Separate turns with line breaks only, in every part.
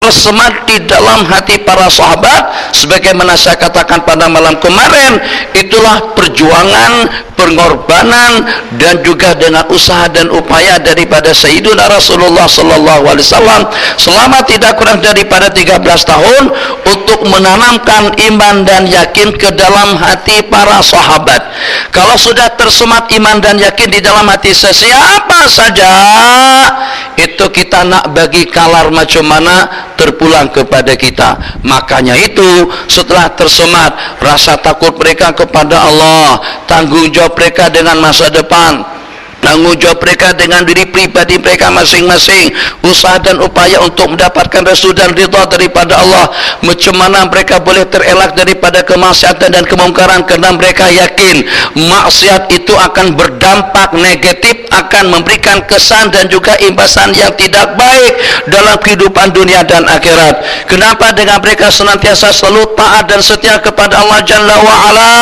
tersemat di dalam hati para sahabat, sebagaimana saya katakan pada malam kemarin, itulah perjuangan, pengorbanan, dan juga dengan usaha dan upaya daripada Sayyiduna Rasulullah sallallahu alaihi wasallam selama tidak kurang daripada 13 tahun untuk menanamkan iman dan yakin ke dalam hati para sahabat. Kalau sudah tersemat iman dan yakin di dalam hati siapa saja, itu kita nak bagi kalar macam mana terpulang kepada kita. Makanya itu setelah tersemat rasa takut mereka kepada Allah, tanggung jawab mereka dengan masa depan, tanggung jawab mereka dengan diri pribadi mereka masing-masing, usaha dan upaya untuk mendapatkan restu dan ridha daripada Allah, macam mana mereka boleh terelak daripada kemaksiatan dan kemungkaran, karena mereka yakin maksiat itu akan berdampak negatif, akan memberikan kesan dan juga imbasan yang tidak baik dalam kehidupan dunia dan akhirat. Kenapa? Dengan mereka senantiasa selalu taat dan setia kepada Allah Jalla wa'ala.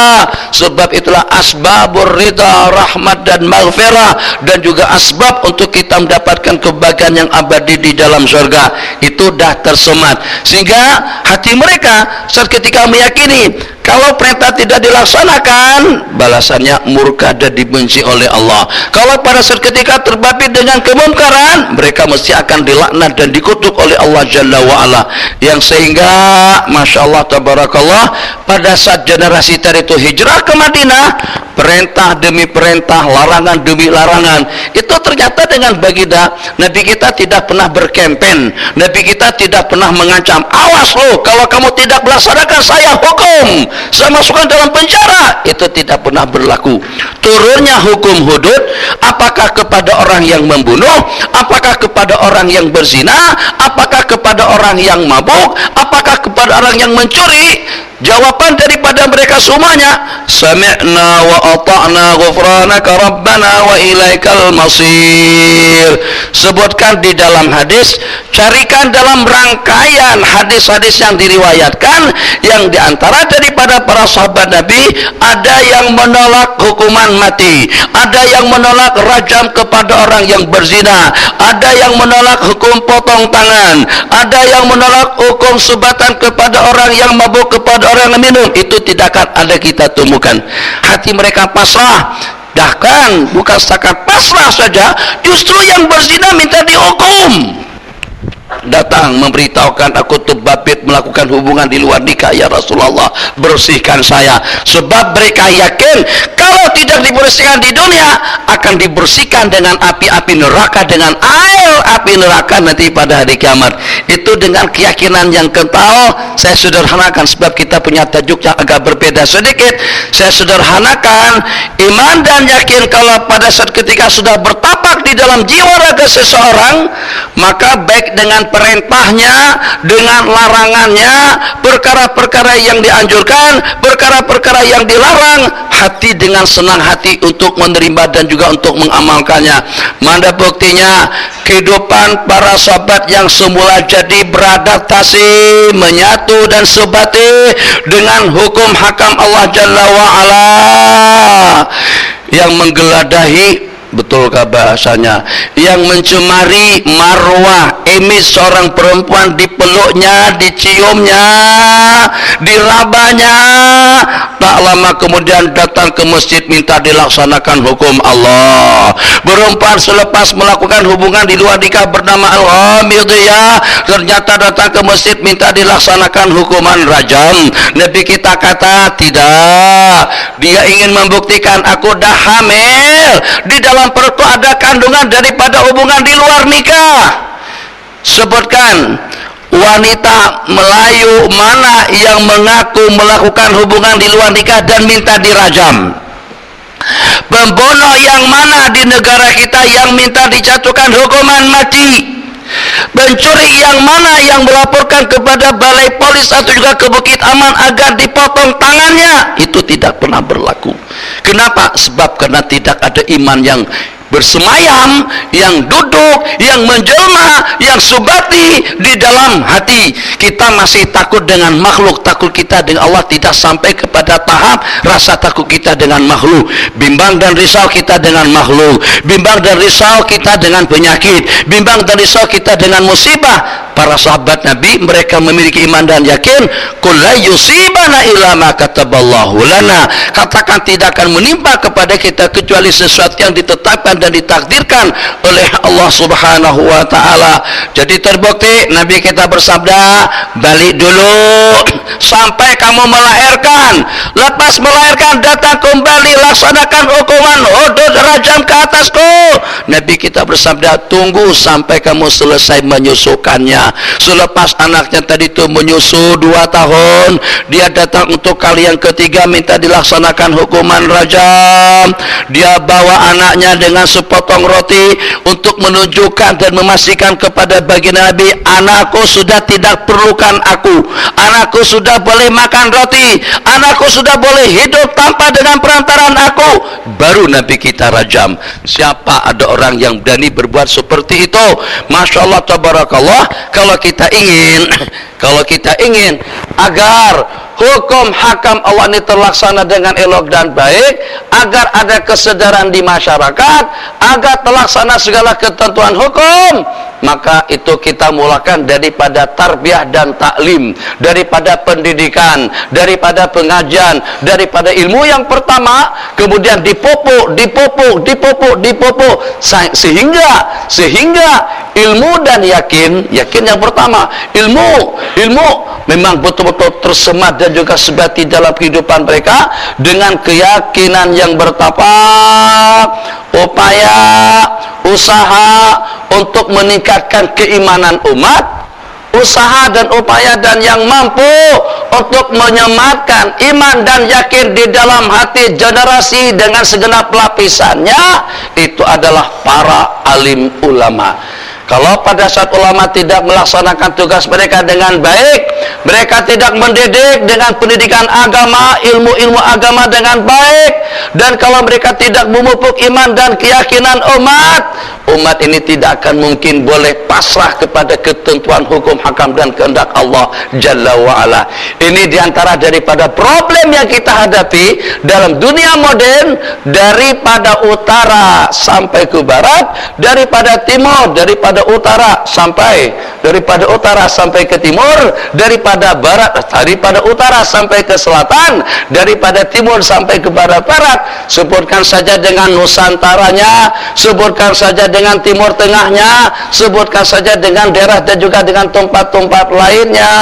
Sebab itulah asbabur ridha, rahmat dan maghfirah, dan juga asbab untuk kita mendapatkan kebahagiaan yang abadi di dalam surga. Itu dah tersemat, sehingga hati mereka saat ketika meyakini kalau perintah tidak dilaksanakan, balasannya murka dan dibenci oleh Allah. Kalau pada saat ketika terbabit dengan kemungkaran, mereka mesti akan dilaknat dan dikutuk oleh Allah Jalla wa'ala. Yang sehingga Masya Allah Tabarakallah, pada saat generasi tadi itu hijrah ke Madinah, perintah demi perintah, larangan demi larangan, itu ternyata dengan baginda Nabi kita tidak pernah berkempen. Nabi kita tidak pernah mengancam, awas lo kalau kamu tidak melaksanakan saya hukum, saya masukkan dalam penjara. Itu tidak pernah berlaku. Turunnya hukum hudud, apakah kepada orang yang membunuh, apakah kepada orang yang berzina, apakah kepada orang yang mabuk, apakah kepada orang yang mencuri, jawaban daripada mereka semuanya, sami'na wa ata'na ghufranaka rabbana wa ilaikal masir. Sebutkan di dalam hadis, carikan dalam rangkaian hadis-hadis yang diriwayatkan, yang diantara daripada para sahabat Nabi ada yang menolak hukuman mati, ada yang menolak rajam kepada orang yang berzina, ada yang menolak hukum potong tangan, ada yang menolak hukum subatan kepada orang yang mabuk, kepada orang yang minum. Itu tidak akan ada kita temukan. Hati mereka pasrah. Bahkan bukan setakat pasrah saja, justru yang berzina minta dihukum. Datang memberitahukan, aku terbabit melakukan hubungan di luar nikah ya Rasulullah, bersihkan saya. Sebab mereka yakin kalau tidak dibersihkan di dunia, akan dibersihkan dengan api-api neraka, dengan air api neraka nanti pada hari kiamat. Itu dengan keyakinan yang kental. Saya sederhanakan sebab kita punya tajuk yang agak berbeda sedikit. Saya sederhanakan, iman dan yakin kalau pada saat ketika sudah bertapak di dalam jiwa raga seseorang, maka baik dengan perintahnya, dengan larangannya, perkara-perkara yang dianjurkan, perkara-perkara yang dilarang, hati dengan senang hati untuk menerima dan juga untuk mengamalkannya. Mana buktinya? Kehidupan para sahabat yang semula jadi beradaptasi, menyatu dan sebati dengan hukum hakam Allah Jalla wa'ala, yang menggeladahi, betulkah bahasanya, yang mencemari marwah image seorang perempuan, dipeluknya, diciumnya, dirabanya, tak lama kemudian datang ke masjid minta dilaksanakan hukum Allah. Perempuan selepas melakukan hubungan di luar nikah bernama al-ghamidiyah, ternyata datang ke masjid minta dilaksanakan hukuman rajam. Nabi kita kata tidak, dia ingin membuktikan aku dah hamil, di dalam perutku ada kandungan daripada hubungan di luar nikah. Sebutkan wanita Melayu mana yang mengaku melakukan hubungan di luar nikah dan minta dirajam? Pembunuh yang mana di negara kita yang minta dijatuhkan hukuman mati? Pencuri yang mana yang melaporkan kepada balai polis atau juga ke Bukit Aman agar dipotong tangannya? Itu tidak pernah berlaku. Kenapa? Sebab karena tidak ada iman yang bersemayam, yang duduk, yang menjelma, yang subati di dalam hati. Kita masih takut dengan makhluk, takut kita dengan Allah tidak sampai kepada tahap rasa takut kita dengan makhluk. Bimbang dan risau kita dengan makhluk, bimbang dan risau kita dengan penyakit, bimbang dan risau kita dengan musibah. Para sahabat Nabi, mereka memiliki iman dan yakin, qul la yusibana illa ma kataballahu lana. Katakan tidak akan menimpa kepada kita kecuali sesuatu yang ditetapkan dan ditakdirkan oleh Allah Subhanahu wa taala. Jadi terbukti Nabi kita bersabda, balik dulu sampai kamu melahirkan. Lepas melahirkan datang kembali, laksanakan hukuman hudud rajam ke atasku. Nabi kita bersabda, tunggu sampai kamu selesai menyusukannya. Selepas anaknya tadi itu menyusu 2 tahun, dia datang untuk kali yang ketiga minta dilaksanakan hukuman rajam. Dia bawa anaknya dengan sepotong roti untuk menunjukkan dan memastikan kepada baginda Nabi, anakku sudah tidak perlukan aku, anakku sudah boleh makan roti, anakku sudah boleh hidup tanpa dengan perantaraan aku. Baru Nabi kita rajam. Siapa ada orang yang berani berbuat seperti itu? Masya Allah, tabarakallah. Kalau kita ingin agar hukum hakam Allah ini terlaksana dengan elok dan baik, agar ada kesadaran di masyarakat, agar terlaksana segala ketentuan hukum, maka itu kita mulakan daripada tarbiyah dan taklim, daripada pendidikan, daripada pengajian, daripada ilmu yang pertama, kemudian dipupuk sehingga ilmu dan yakin yang pertama, ilmu memang betul-betul tersemat dan juga sebati dalam kehidupan mereka dengan keyakinan yang bertapak, upaya, usaha untuk meningkatkan keimanan umat, usaha dan upaya dan yang mampu untuk menyematkan iman dan yakin di dalam hati generasi dengan segenap lapisannya, itu adalah para alim ulama. Kalau pada saat ulama tidak melaksanakan tugas mereka dengan baik, mereka tidak mendidik dengan pendidikan agama, ilmu-ilmu agama dengan baik, dan kalau mereka tidak memupuk iman dan keyakinan umat ini tidak akan mungkin boleh pasrah kepada ketentuan hukum hakam dan kehendak Allah Jalla wa'ala. Ini diantara daripada problem yang kita hadapi dalam dunia modern, daripada utara sampai ke barat, daripada timur, daripada utara sampai ke timur, daripada utara sampai ke selatan, daripada timur sampai ke barat. Sebutkan saja dengan nusantaranya, sebutkan saja dengan timur tengahnya, sebutkan saja dengan daerah dan juga dengan tempat-tempat lainnya.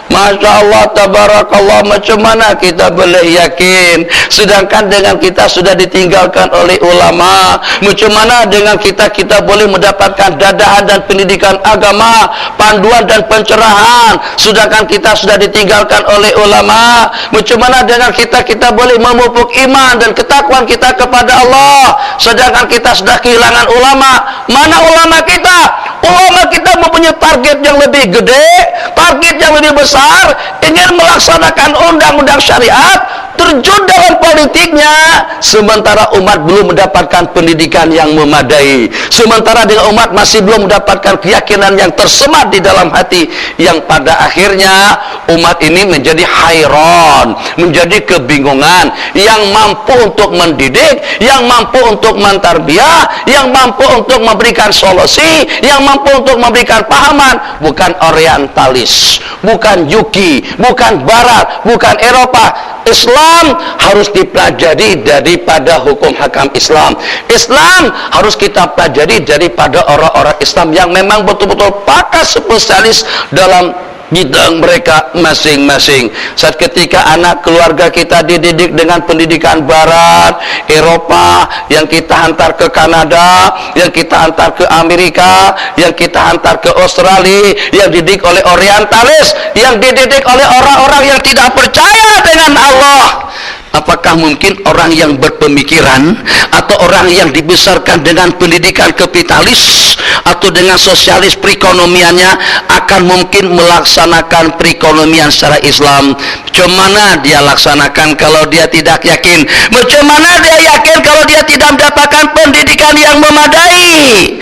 Masya Allah, tabarakallah, macam mana kita boleh yakin sedangkan dengan kita sudah ditinggalkan oleh ulama? Macam mana dengan kita boleh mendapatkan dadahan dan pendidikan agama, panduan dan pencerahan, sedangkan kita sudah ditinggalkan oleh ulama? Macam mana dengan kita boleh memupuk iman dan ketakwaan kita kepada Allah, sedangkan kita sudah kehilangan ulama? Mana ulama kita? Ulama kita mempunyai target yang lebih gede, target yang lebih besar, ingin melaksanakan undang-undang syariat, terjun dalam politiknya, sementara umat belum mendapatkan pendidikan yang memadai, sementara dengan umat masih belum mendapatkan keyakinan yang tersemat di dalam hati, yang pada akhirnya umat ini menjadi hayran, menjadi kebingungan. Yang mampu untuk mendidik, yang mampu untuk mentarbiyah, yang mampu untuk memberikan solusi, yang mampu untuk memberikan pahaman, bukan orientalis, bukan Yuki, bukan Barat, bukan Eropa. Islam harus dipelajari daripada hukum hakam Islam. Islam harus kita pelajari daripada orang-orang Islam yang memang betul-betul pakar spesialis dalam bidang mereka masing-masing. Saat ketika anak keluarga kita dididik dengan pendidikan Barat, Eropa, yang kita hantar ke Kanada, yang kita hantar ke Amerika, yang kita hantar ke Australia, yang dididik oleh orientalis, yang dididik oleh orang-orang yang tidak percaya dengan Allah, apakah mungkin orang yang berpemikiran atau orang yang dibesarkan dengan pendidikan kapitalis atau dengan sosialis perekonomiannya akan mungkin melaksanakan perekonomian secara Islam? Macam mana dia laksanakan kalau dia tidak yakin? Macam mana dia yakin kalau dia tidak mendapatkan pendidikan yang memadai?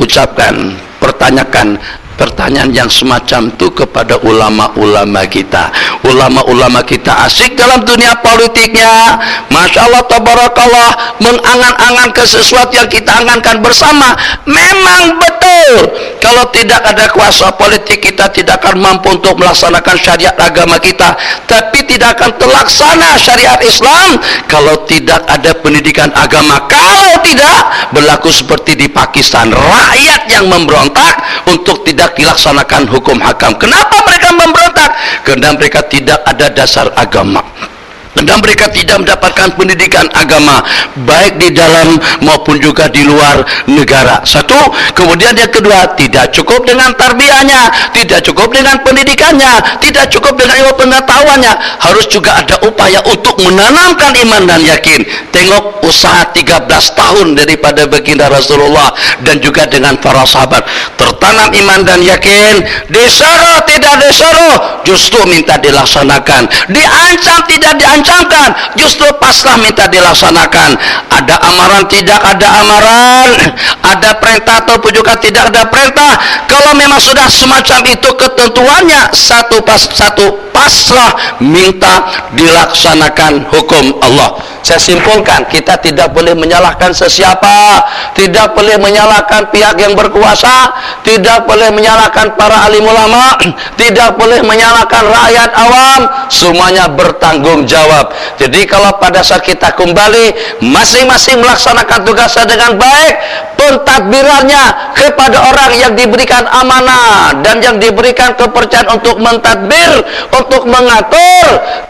Ucapkan, pertanyakan, pertanyaan yang semacam itu kepada ulama-ulama kita. Ulama-ulama kita asik dalam dunia politiknya, Masya Allah, tabarakallah, mengangan-angankan sesuatu yang kita angankan bersama. Memang betul, kalau tidak ada kuasa politik, kita tidak akan mampu untuk melaksanakan syariat agama kita. Tapi tidak akan terlaksana syariat Islam kalau tidak ada pendidikan agama. Kalau tidak, berlaku seperti di Pakistan, rakyat yang memberontak untuk tidak dilaksanakan hukum hakam. Kenapa mereka memberontak? Karena mereka tidak ada dasar agama, dan mereka tidak mendapatkan pendidikan agama, baik di dalam maupun juga di luar negara. Satu. Kemudian yang kedua, tidak cukup dengan tarbiyahnya, tidak cukup dengan pendidikannya, tidak cukup dengan ilmu pengetahuannya, harus juga ada upaya untuk menanamkan iman dan yakin. Tengok usaha 13 tahun daripada baginda Rasulullah dan juga dengan para sahabat, tertanam iman dan yakin. Disuruh tidak disuruh, justru minta dilaksanakan. Diancam tidak diancamkan, justru pasrah minta dilaksanakan. Ada amaran tidak ada amaran, ada perintah ataupun juga tidak ada perintah. Kalau memang sudah semacam itu ketentuannya, satu pas satu pasrah minta dilaksanakan hukum Allah. Saya simpulkan, kita tidak boleh menyalahkan sesiapa, tidak boleh menyalahkan pihak yang berkuasa, tidak boleh menyalahkan para alim ulama, tidak boleh menyalahkan rakyat awam, semuanya bertanggung jawab. Jadi kalau pada saat kita kembali masing-masing melaksanakan tugasnya dengan baik, pentadbirannya kepada orang yang diberikan amanah dan yang diberikan kepercayaan untuk mentadbir, untuk mengatur,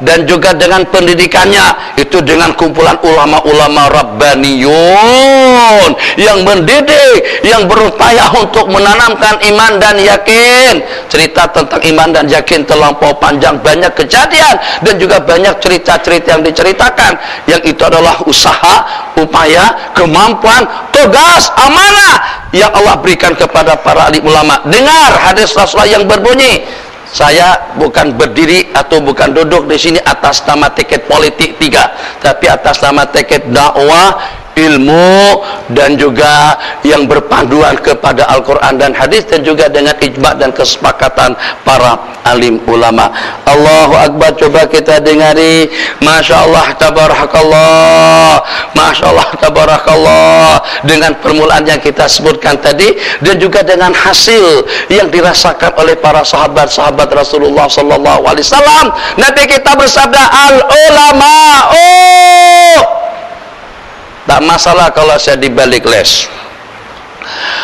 dan juga dengan pendidikannya itu dengan kumpulan ulama-ulama rabbaniyun yang mendidik, yang berupaya untuk menanamkan iman dan yakin. Cerita tentang iman dan yakin terlampau panjang, banyak kejadian dan juga banyak cerita-cerita yang diceritakan, yang itu adalah usaha, upaya, kemampuan, tugas, amanah yang Allah berikan kepada para alim ulama. Dengar hadis Rasulullah yang berbunyi, saya bukan berdiri atau bukan duduk di sini atas nama tiket politik 3, tapi atas nama tiket dakwah, ilmu, dan juga yang berpanduan kepada Al-Quran dan hadis, dan juga dengan ijma' dan kesepakatan para alim ulama. Allahu Akbar. Coba kita dengari. Masya Allah tabarakallah, Masya Allah tabarakallah, dengan permulaan yang kita sebutkan tadi, dan juga dengan hasil yang dirasakan oleh para sahabat-sahabat Rasulullah sallallahu alaihi wasallam. Nabi kita bersabda, al ulama, tak masalah kalau saya dibalik les.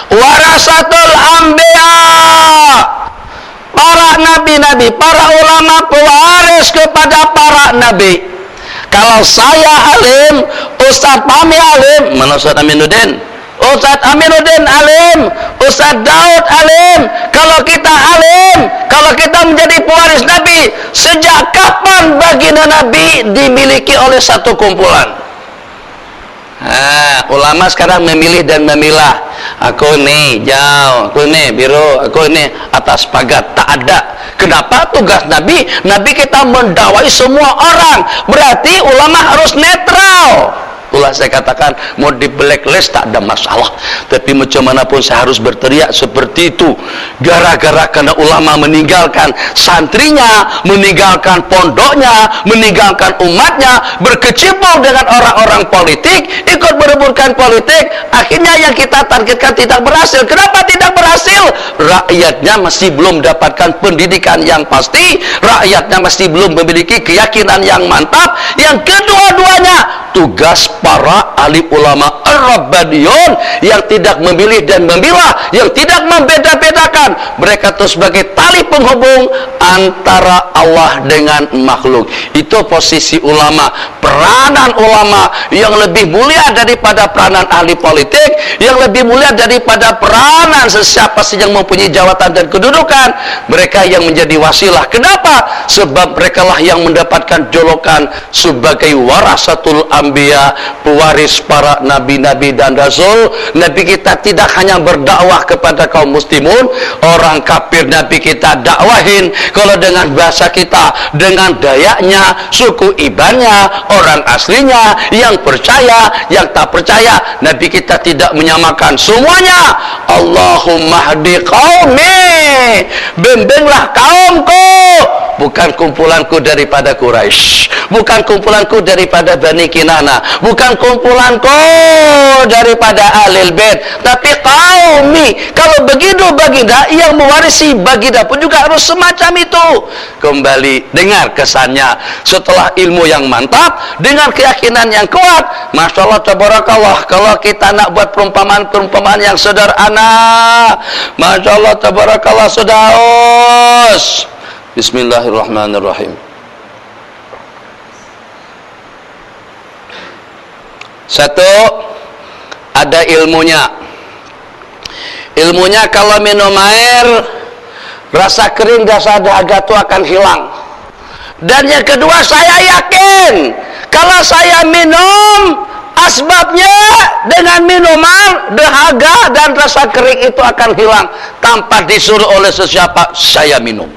Warasatul anbiya, para nabi-nabi, para ulama pewaris kepada para nabi. Kalau saya alim, Ustaz Fahmi alim, mana Ustaz Aminuddin? Ustaz Aminuddin alim, Ustaz Daud alim. Kalau kita alim, kalau kita menjadi pewaris nabi, sejak kapan baginda nabi dimiliki oleh satu kumpulan? Ulama sekarang memilih dan memilah. Aku nih hijau, aku nih biru, aku nih atas pagar. Tak ada. Kenapa? Tugas Nabi, Nabi kita mendakwai semua orang. Berarti ulama harus netral. Itulah saya katakan, mau di blacklist tak ada masalah, tapi macam mana pun saya harus berteriak seperti itu. Gara-gara karena ulama meninggalkan santrinya, meninggalkan pondoknya, meninggalkan umatnya, berkecimpung dengan orang-orang politik, ikut berebutkan politik, akhirnya yang kita targetkan tidak berhasil. Kenapa tidak berhasil? Rakyatnya masih belum mendapatkan pendidikan yang pasti, rakyatnya masih belum memiliki keyakinan yang mantap. Yang kedua-duanya, tugas para alim ulama ar-rabbaniyun yang tidak memilih dan memilah, yang tidak membeda-bedakan. Mereka itu sebagai tali penghubung antara Allah dengan makhluk. Itu posisi ulama. Peranan ulama yang lebih mulia daripada peranan ahli politik, yang lebih mulia daripada peranan sesiapa sih yang mempunyai jawatan dan kedudukan. Mereka yang menjadi wasilah. Kenapa? Sebab merekalah yang mendapatkan julukan sebagai warasatul anbiya, pewaris para nabi-nabi dan rasul. Nabi kita tidak hanya berdakwah kepada kaum muslimun, orang kafir Nabi kita dakwahin, ke Kalau dengan bahasa kita, dengan Dayaknya, suku Ibannya, orang aslinya, yang percaya, yang tak percaya, Nabi kita tidak menyamakan semuanya. Allahumma hdi qaumi, bimbinglah kaumku, bukan kumpulanku daripada Quraisy, bukan kumpulanku daripada Bani Kinana, bukan kumpulanku daripada Ahlul Bait, tapi qaumi. Kalau begitu baginda yang mewarisi baginda pun juga harus semacam itu. Kembali dengar kesannya setelah ilmu yang mantap dengan keyakinan yang kuat. Masya Allah tabarakallah, kalau kita nak buat perumpamaan yang sederhana, Masya Allah tabarakallah, sudaus. Bismillahirrahmanirrahim. Satu, ada ilmunya. Ilmunya kalau minum air, rasa kering, rasa dahaga itu akan hilang. Dan yang kedua, saya yakin kalau saya minum, asbabnya dengan minuman, dahaga dan rasa kering itu akan hilang tanpa disuruh oleh sesiapa. Saya minum.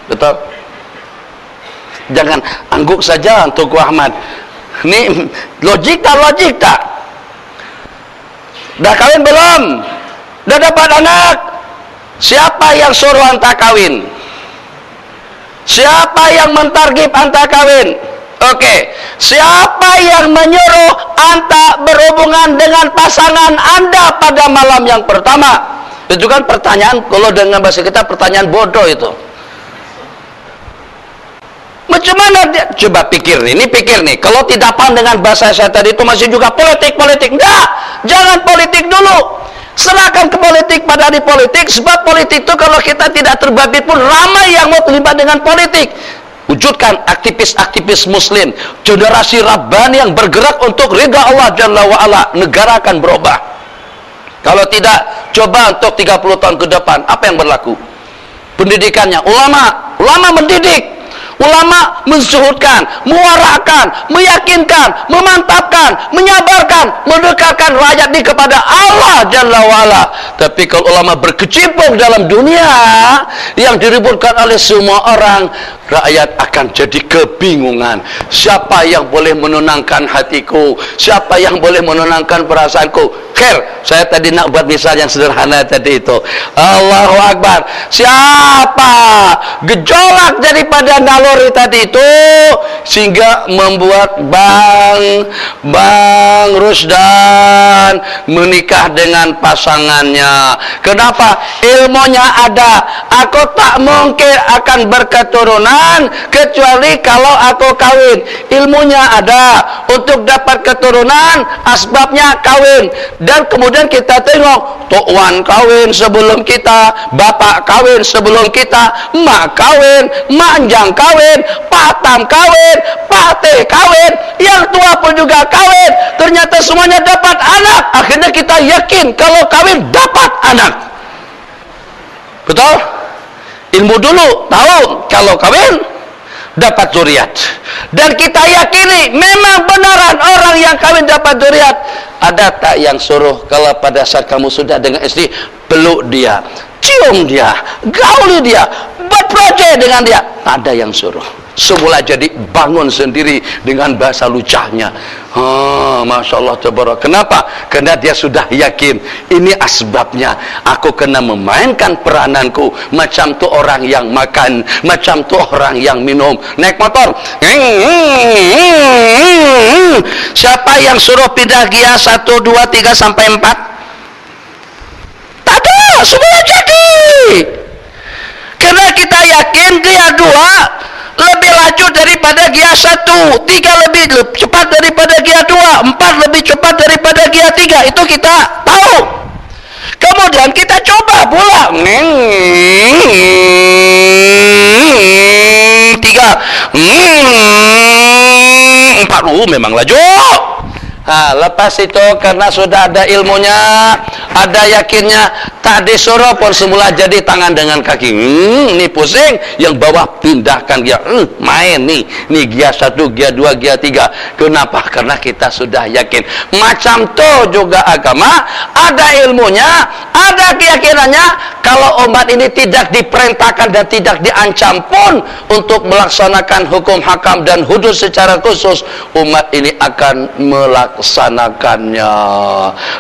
Betul? Jangan angguk saja Tuku Ahmad. Ini logik tak? Dah kawin belum? Dah dapat anak? Siapa yang suruh anta kawin? Siapa yang mentargib anta kawin? Oke. Siapa yang menyuruh anta berhubungan dengan pasangan anda pada malam yang pertama? Itu kan pertanyaan, kalau dengan bahasa kita pertanyaan bodoh itu. Macam mana dia? Coba pikir nih, kalau tidak paham dengan bahasa saya tadi itu masih juga politik. Enggak, jangan politik dulu. Serahkan ke politik pada ahli politik, sebab politik itu kalau kita tidak terbabit pun ramai yang mau terlibat dengan politik. Wujudkan aktivis-aktivis muslim, generasi Rabbani yang bergerak untuk ridha Allah Jalla wa'ala, negara akan berubah. Kalau tidak, coba untuk 30 tahun ke depan, apa yang berlaku? Pendidikannya, ulama mendidik, ulama mensuhudkan, mewarahkan, meyakinkan, memantapkan, menyabarkan, mendekatkan rakyat ini kepada Allah Jalla wa'ala. Tapi kalau ulama berkecimpung dalam dunia yang diributkan oleh semua orang, rakyat akan jadi kebingungan. Siapa yang boleh menenangkan hatiku? Siapa yang boleh menenangkan perasaanku? Saya tadi nak buat misal yang sederhana tadi itu. Allahu Akbar. Siapa gejolak daripada naluri tadi itu sehingga membuat Bang Rusdan menikah dengan pasangannya? Kenapa? Ilmunya ada. Aku tak mungkin akan berketurunan kecuali kalau aku kawin. Ilmunya ada. Untuk dapat keturunan, asbabnya kawin. Dan kemudian kita tengok, Tok Wan kawin sebelum kita, bapak kawin sebelum kita, mak kawin, manjang kawin, Pak Tam kawin, Pak Teh kawin, yang tua pun juga kawin. Ternyata semuanya dapat anak. Akhirnya kita yakin kalau kawin dapat anak. Betul? Ilmu dulu tahu kalau kawin dapat zuriat. Dan kita yakini memang benaran orang yang kawin dapat zuriat. Ada tak yang suruh kalau pada saat kamu sudah dengan istri, peluk dia, cium dia, gauli dia, berproyek dengan dia? Tak ada yang suruh. Semula jadi bangun sendiri dengan bahasa lucahnya. Masya Allah tabarak. Kenapa? Karena dia sudah yakin ini asbabnya. Aku kena memainkan perananku macam tu orang yang makan, macam tu orang yang minum, naik motor. Siapa yang suruh pindah gia 1, 2, 3 sampai 4? Tak ada, semua jadi. Karena kita yakin gia 2 lebih laju daripada gia 1, 3 lebih cepat daripada gia 2, 4 lebih cepat daripada gia 3. Itu kita tahu. Kemudian kita coba pula 3, 4, memang laju. Lepas itu karena sudah ada ilmunya, ada yakinnya, tak disuruh pun semula jadi tangan dengan kaki. Ini pusing, yang bawah pindahkan gia. Main nih gia 1, gia 2, gia 3. Kenapa? Karena kita sudah yakin. Macam tuh juga agama, ada ilmunya, ada keyakinannya. Kalau umat ini tidak diperintahkan dan tidak diancam pun untuk melaksanakan hukum hakam dan hudud secara khusus, umat ini akan melaksanakannya.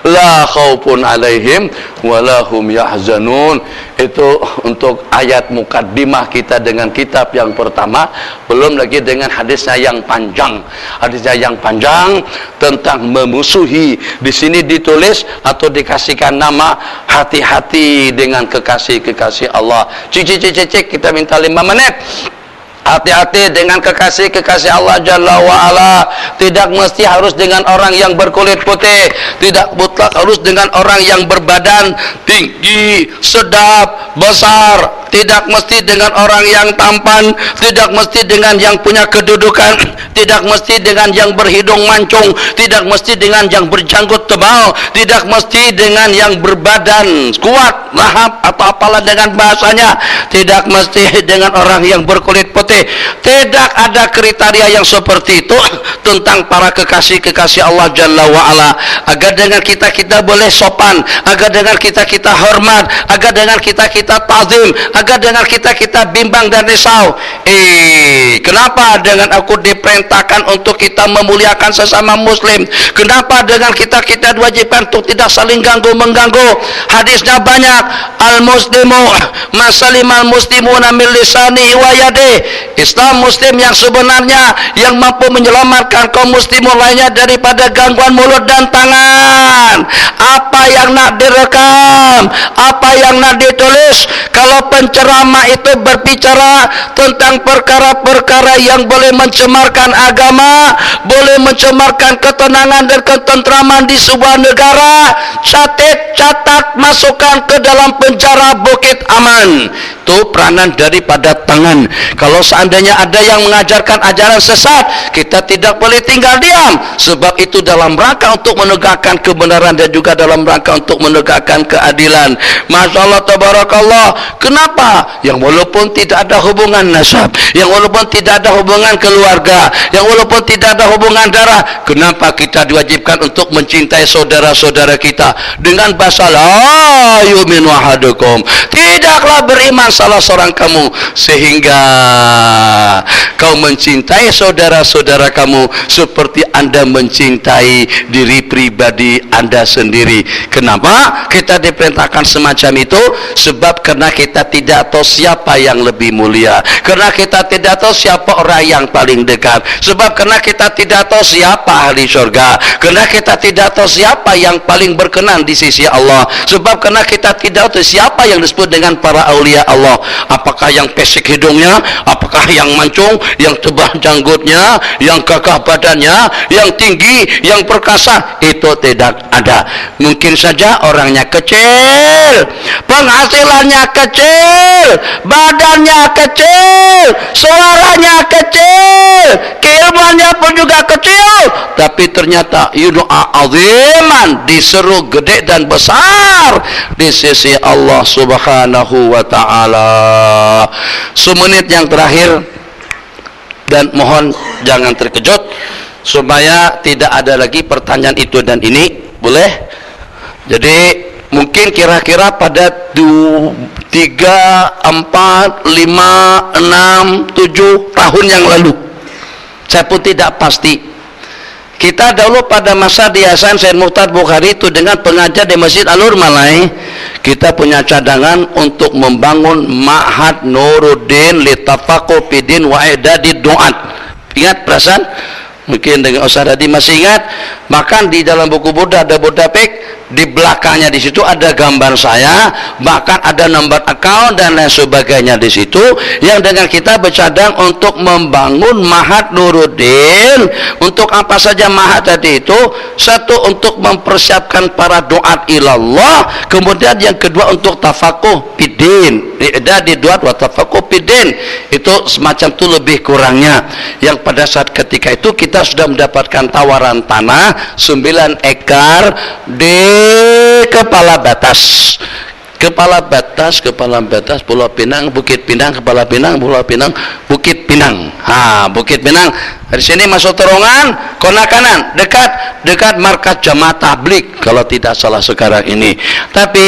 La khaufun alaihim walahum yahzanun. Itu untuk ayat mukaddimah kita dengan kitab yang pertama. Belum lagi dengan hadisnya yang panjang. Hadisnya yang panjang tentang memusuhi. Di sini ditulis atau dikasihkan nama hati-hati dengan kekasih-kekasih Allah. Cik, kita minta 5 menit. Hati-hati dengan kekasih-kekasih Allah Jalla wa'ala. Tidak mesti harus dengan orang yang berkulit putih, tidak mutlak harus dengan orang yang berbadan tinggi, sedap, besar, tidak mesti dengan orang yang tampan, tidak mesti dengan yang punya kedudukan, tidak mesti dengan yang berhidung mancung, tidak mesti dengan yang berjanggut tebal, tidak mesti dengan yang berbadan kuat, lahap atau apalah dengan bahasanya, tidak mesti dengan orang yang berkulit putih. Tidak ada kriteria yang seperti itu tentang para kekasih-kekasih Allah Jalla wa'ala. Agar dengan kita boleh sopan, agar dengan kita hormat, agar dengan kita ta'zim, agar dengan kita bimbang dan risau. Kenapa dengan aku diperintahkan untuk kita memuliakan sesama muslim? Kenapa dengan kita diwajibkan untuk tidak saling ganggu-mengganggu? Hadisnya banyak. Al-muslimu masalimal muslimuna min lisanihi wa yadihi. Islam muslim yang sebenarnya yang mampu menyelamatkan kaum muslimun lainnya daripada gangguan mulut dan tangan. Apa yang nak direkam, apa yang nak ditulis. Kalau penceramah itu berbicara tentang perkara-perkara yang boleh mencemarkan agama, boleh mencemarkan ketenangan dan ketentraman di sebuah negara, catat, masukkan ke dalam penjara Bukit Aman. Itu peranan daripada tangan. Kalau seandainya ada yang mengajarkan ajaran sesat, kita tidak boleh tinggal diam, sebab itu dalam rangka untuk menegakkan kebenaran dan juga dalam rangka untuk menegakkan keadilan. Masya Allah, tabarakallah. Kenapa? Yang walaupun tidak ada hubungan nasab, yang walaupun tidak ada hubungan keluarga, yang walaupun tidak ada hubungan darah, kenapa kita diwajibkan untuk mencintai saudara-saudara kita dengan bahasa la yu'minu ahadukum, tidaklah beriman salah seorang kamu, sehingga kau mencintai saudara-saudara kamu seperti Anda mencintai diri pribadi Anda sendiri. Kenapa kita diperintahkan semacam itu? Sebab karena kita tidak tahu siapa yang lebih mulia, karena kita tidak tahu siapa orang yang paling dekat, sebab karena kita tidak tahu siapa ahli surga, karena kita tidak tahu siapa yang paling berkenan di sisi Allah, sebab karena kita tidak tahu siapa yang disebut dengan para aulia Allah. Apakah yang pesek hidungnya, apakah yang mancung, yang tebal janggutnya, yang gagah badannya, yang tinggi, yang perkasa, itu tidak ada. Mungkin saja orangnya kecil, penghasilannya kecil, badannya kecil, suaranya kecil, keilmuannya pun juga kecil, tapi ternyata yudu'a aziman, diseru gede dan besar di sisi Allah Subhanahu wa ta'ala. Semenit yang terakhir, dan mohon jangan terkejut supaya tidak ada lagi pertanyaan itu dan ini, boleh? Jadi mungkin kira-kira pada 3, 4, 5, 6, 7 tahun yang lalu, saya pun tidak pasti. Kita dahulu pada masa di Yayasan Sayyid Mukhtar Bukhari itu dengan pengajar di Masjid Alur Malai, kita punya cadangan untuk membangun Ma'had Nuruddin Litafaqquh Fiddin wa I'dadid Du'at. Ingat perasaan? Mungkin dengan Ustaz Hadi masih ingat. Bahkan di dalam buku Buddha ada Buddhapik, di belakangnya di situ ada gambar saya, bahkan ada nomor account dan lain sebagainya di situ, yang dengan kita bercadang untuk membangun Ma'had Nuruddin. Untuk apa saja Ma'had tadi itu? Satu, untuk mempersiapkan para doat ilallah, kemudian yang kedua untuk tafaqquh fiddin, i'dadid du'at wa tafaqquh fiddin. Itu semacam itu lebih kurangnya, yang pada saat ketika itu kita sudah mendapatkan tawaran tanah 9 ekar di Kepala Batas. Kepala Batas Pulau Pinang, Bukit Pinang, Kepala Pinang, Pulau Pinang, Bukit Pinang. Bukit Pinang. Dari sini masuk terowongan, kona kanan, dekat markas Jamaah Tabligh kalau tidak salah sekarang ini. Tapi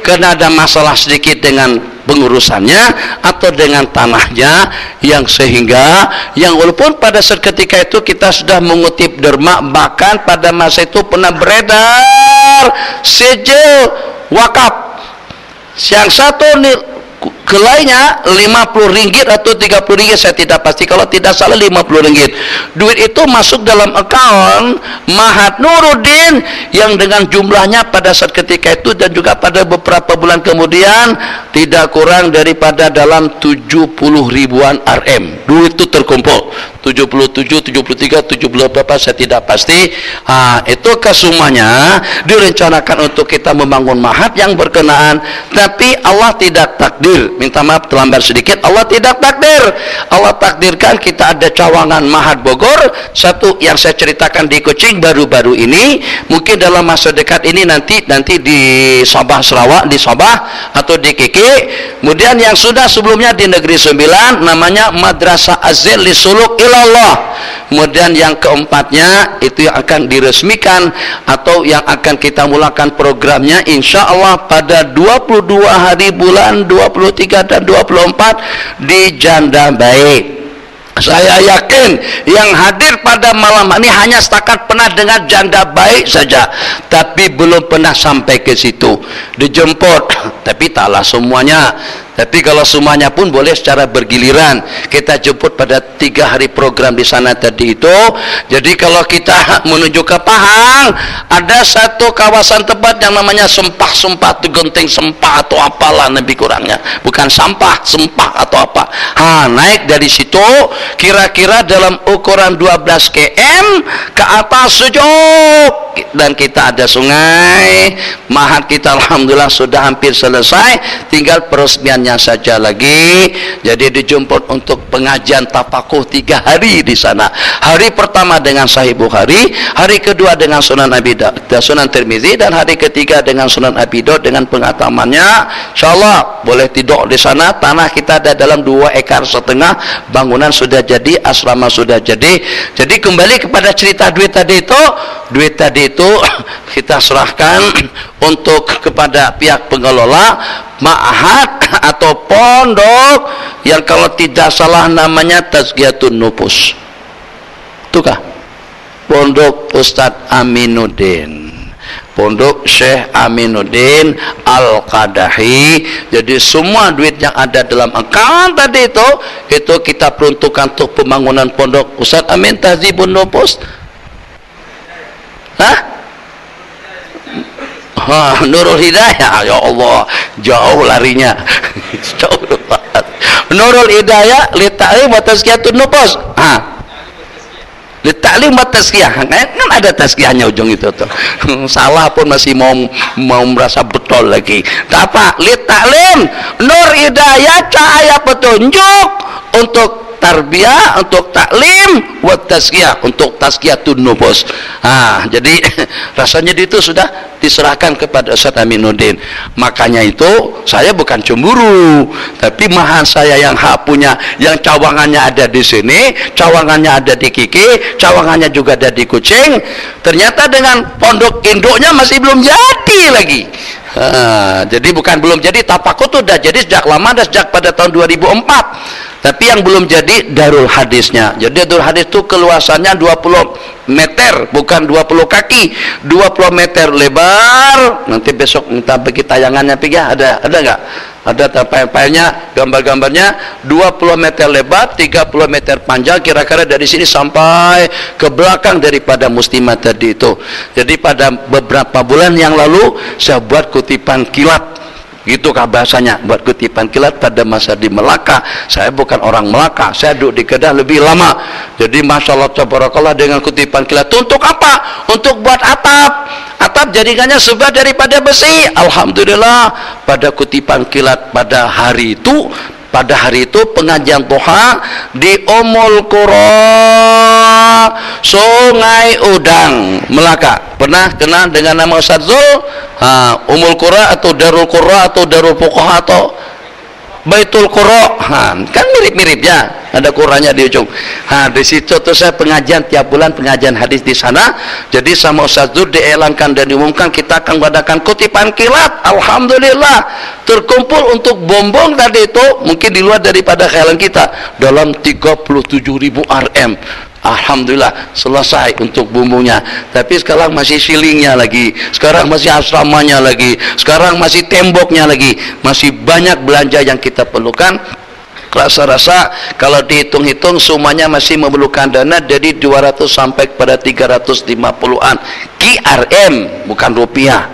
karena ada masalah sedikit dengan pengurusannya atau dengan tanahnya, yang sehingga yang walaupun pada saat ketika itu kita sudah mengutip derma, bahkan pada masa itu pernah beredar sijil wakaf. Yang satu kelainya 50 ringgit atau 30 ringgit, saya tidak pasti, kalau tidak salah 50 ringgit. Duit itu masuk dalam account Mahat Nuruddin yang dengan jumlahnya pada saat ketika itu dan juga pada beberapa bulan kemudian tidak kurang daripada dalam 70 ribuan RM. Duit itu terkumpul 77, 73, 70 berapa saya tidak pasti. Itu kesumanya direncanakan untuk kita membangun mahat yang berkenaan, tapi Allah tidak takdir, minta maaf terlambat sedikit, Allah tidak takdir. Allah takdirkan kita ada cawangan mahat Bogor, satu yang saya ceritakan di Kucing baru-baru ini, mungkin dalam masa dekat ini nanti di Sabah Sarawak, di Sabah atau di Kiki. Kemudian yang sudah sebelumnya di Negeri Sembilan namanya Madrasah Azil li Suluk Ilallah. Kemudian yang keempatnya itu yang akan diresmikan atau yang akan kita mulakan programnya insya Allah pada 22 hari bulan 23 dan 24 di Janda Baik. Saya yakin yang hadir pada malam ini hanya setakat pernah dengar Janda Baik saja, tapi belum pernah sampai ke situ. Dijemput, tapi taklah semuanya. Tapi kalau semuanya pun boleh secara bergiliran. Kita jemput pada 3 hari program di sana tadi itu. Jadi kalau kita menuju ke Pahang, ada satu kawasan tempat yang namanya Sempah itu Genting Sempah atau apalah lebih kurangnya. Bukan sampah, sempah atau apa. Naik dari situ kira-kira dalam ukuran 12 km ke atas sejuk. Dan kita ada sungai. Mahat kita alhamdulillah sudah hampir selesai. Tinggal peresmiannya saja lagi. Jadi dijemput untuk pengajian tafakuh 3 hari di sana. Hari pertama dengan Sahih Bukhari, hari kedua dengan Sunan Abi Daud, Sunan Tirmizi, dan hari ketiga dengan Sunan Abi Daud dengan pengatamannya. Insyaallah boleh tidur di sana. Tanah kita ada dalam 2,5 ekar. Bangunan sudah jadi, asrama sudah jadi. Jadi kembali kepada cerita duit tadi itu kita serahkan untuk kepada pihak pengelola ma'had atau pondok yang kalau tidak salah namanya Tazkiyatun Nufus. Itukah? Pondok Ustadz Aminuddin, Pondok Syekh Aminuddin Al-Qadahi. Jadi semua duit yang ada dalam account tadi itu kita peruntukkan untuk pembangunan pondok Ustadz Amin Tazibun Nufus. Nurul Hidayah, ya Allah, jauh larinya. Nurul Hidayah li ta'lim wa tazkiyatun nufus. Li ta'lim wa tazkiyah. Kan ada tazkiyahnya ujung itu tuh. Salah pun masih mau merasa betul lagi. Apa? Li ta'lim, Nur Hidayah cahaya petunjuk untuk tarbiyah, untuk taklim, buat tazkiyah, untuk tazkiyatun nufus. Jadi rasanya itu sudah diserahkan kepada Ustadz Aminuddin. Makanya itu saya bukan cemburu, tapi mahan saya yang hak punya, yang cawangannya ada di sini, cawangannya ada di Kiki, cawangannya juga ada di Kucing. Ternyata dengan pondok induknya masih belum jadi lagi. Jadi bukan belum jadi, tapaku tuh udah jadi sejak lama, sejak pada tahun 2004. Tapi yang belum jadi Darul Hadisnya. Jadi Darul Hadis itu keluasannya 20 meter, bukan 20 kaki, 20 meter lebar. Nanti besok minta bagi tayangannya, ada nggak? Ada file-filenya, gambar-gambarnya. 20 meter lebar, 30 meter panjang, kira-kira dari sini sampai ke belakang daripada Muslimah tadi itu. Jadi pada beberapa bulan yang lalu saya buat kutipan kilat. Gitukah bahasanya, buat kutipan kilat pada masa di Melaka. Saya bukan orang Melaka, saya duduk di Kedah lebih lama. Jadi Masya Allah tabarakallah dengan kutipan kilat. Untuk apa? Untuk buat atap. Atap jaringannya sebelah daripada besi. Alhamdulillah pada kutipan kilat pada hari itu pada hari itu pengajian duha di Ummul Qura, Sungai Udang, Melaka. Pernah kenal dengan nama Ustaz Zul? Ummul Qura atau Darul Qura atau Darul Fuqaha atau Baitul Qura, kan mirip-miripnya, ada Quranya di ujung. Di situ tuh saya pengajian tiap bulan, pengajian hadis di sana. Jadi sama Ustaz Zul dielankan dan diumumkan kita akan mengadakan kutipan kilat. Alhamdulillah terkumpul untuk bombong tadi itu mungkin di luar daripada khayalan kita dalam 37.000 rm. Alhamdulillah selesai untuk bumbunya. Tapi sekarang masih silingnya lagi, sekarang masih asramanya lagi, sekarang masih temboknya lagi, masih banyak belanja yang kita perlukan. Rasa-rasa kalau dihitung-hitung semuanya masih memerlukan dana dari 200 sampai kepada 350-an KRM, bukan rupiah.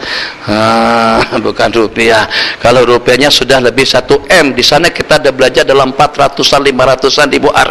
Bukan rupiah. Kalau rupiahnya sudah lebih 1 M. Di sana kita ada belajar dalam 400-an 500-an ribu RM.